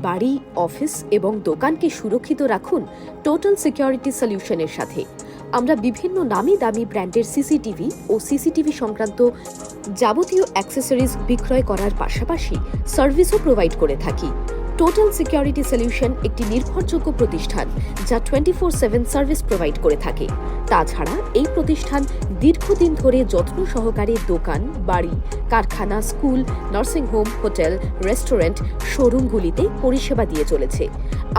বাড়ি, অফিস এবং দোকানকে সুরক্ষিত রাখুন টোটাল সিকিউরিটি সলিউশনের সাথে। আমরা বিভিন্ন নামি দামি ব্র্যান্ডের সিসিটিভি ও সিসিটিভি সংক্রান্ত যাবতীয় অ্যাক্সেসরিজ বিক্রয় করার পাশাপাশি সার্ভিসও প্রোভাইড করে থাকি। টোটাল সিকিউরিটি সলিউশন একটি নির্ভরযোগ্য প্রতিষ্ঠান যা 24/7 সার্ভিস প্রোভাইড করে থাকে। তাছাড়া এই প্রতিষ্ঠান দীর্ঘদিন ধরে যত্ন সহকারে দোকান, বাড়ি, কারখানা, স্কুল, নার্সিংহোম, হোটেল, রেস্টুরেন্ট, শোরুমগুলিতে পরিষেবা দিয়ে চলেছে।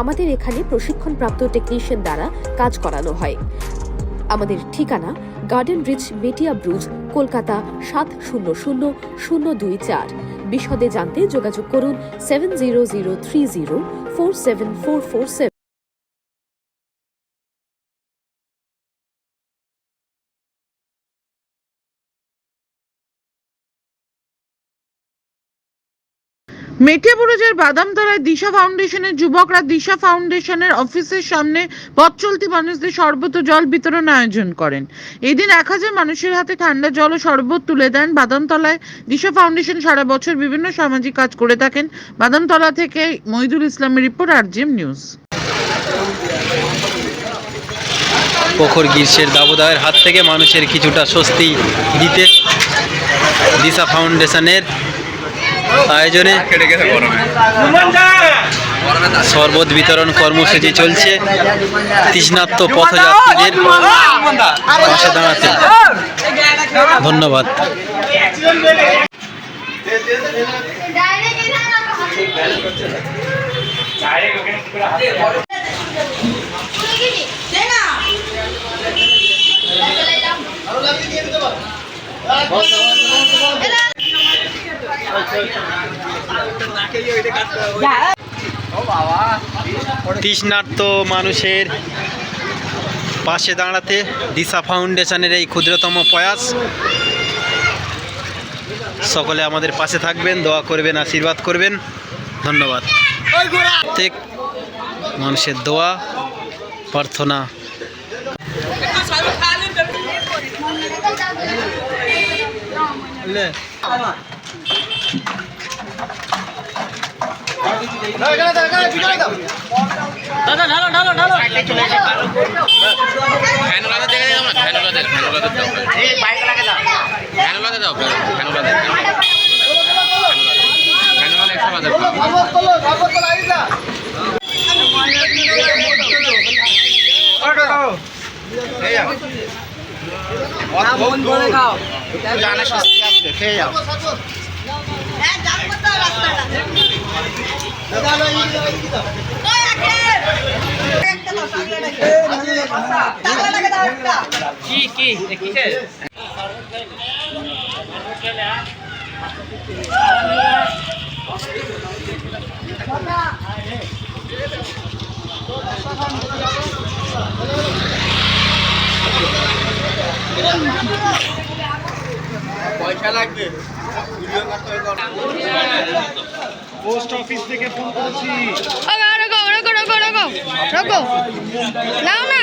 আমাদের এখানে প্রশিক্ষণপ্রাপ্ত টেকনিশিয়ান দ্বারা কাজ করানো হয়। আমাদের ঠিকানা গার্ডেন রিচ, মেটিয়া ব্রুজ, কলকাতা 700024। বিশদে জানতে যোগাযোগ করুন 7003047447। মেটিয়া বুরুজের বাদামতলায় দিশা ফাউন্ডেশনের যুবকরা দিশা ফাউন্ডেশনের অফিসের সামনে পথ চলতি মানুষদের শরবত ও জল বিতরণ আয়োজন করেন। এদিন 1000 মানুষের হাতে ঠান্ডা জল ও শরবত তুলে দেন। বাদামতলায় দিশা ফাউন্ডেশন সারা বছর বিভিন্ন সামাজিক কাজ করে থাকেন। বাদামতলা থেকে মহিদুল ইসলামের রিপোর্ট, RGM নিউজ। প্রখর গ্রীষ্মের দাবদাহের হাত থেকে মানুষের কিছুটা স্বস্তি দিতে দিশা ফাউন্ডেশনের আয়োজনে শরবত বিতরণ কর্মসূচি চলছে। তৃষ্ণার্ত পথযাত্রীদের পাশে দাঁড়াতে ধন্যবাদ। তৃষ্ণার্ত মানুষের পাশে দাঁড়াতে দিশা ফাউন্ডেশনের এই ক্ষুদ্রতম প্রয়াস। সকলে আমাদের পাশে থাকবেন, দোয়া করবেন, আশীর্বাদ করবেন। ধন্যবাদ। প্রত্যেক মানুষের দোয়া প্রার্থনা। পয়সা লাগবে। পোস্ট অফিস থেকে ফোন করেছি। রকো নাও না।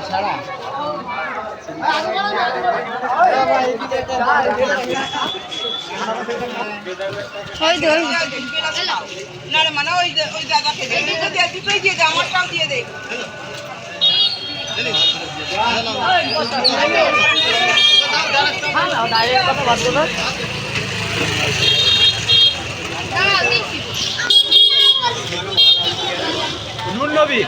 ছাড়া নুন নবী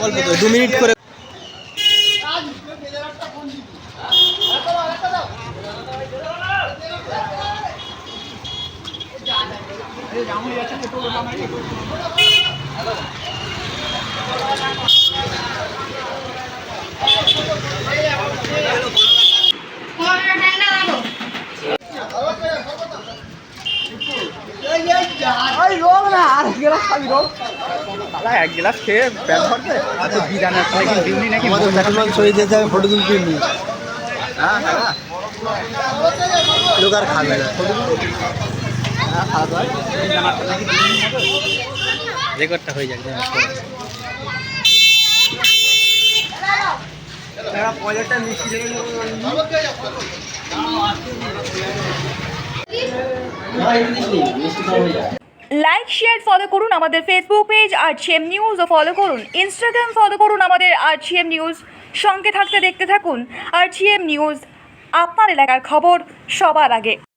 অল্প 2 মিনিট করে গ্লাস খাবি রো শালা এক গ্লাস খেয়ে পেট ভরবে আচ্ছা বিরিয়ানি খাই কি দিউনি নাকি আমাদের মুসলমান শহীদের যাবে ফটো তুলতে নি হ্যাঁ হ্যাঁ লোক আর খাবে না খাওয়া দাওয়া বিরিয়ানি নাকি দিউনি মতো রেকর্ডটা হয়ে যাবে এরা পয়সাটা মিষ্টি দেবে লাইক শেয়ার ফলো করুন আমাদের ফেসবুক পেজ আরজিএম নিউজ ও ফলো করুন ইনস্টাগ্রাম ফলো করুন আমাদের আরজিএম নিউজ সঙ্গে থাকতে দেখতে থাকুন আরজিএম নিউজ আপনার এলাকার খবর সবার আগে।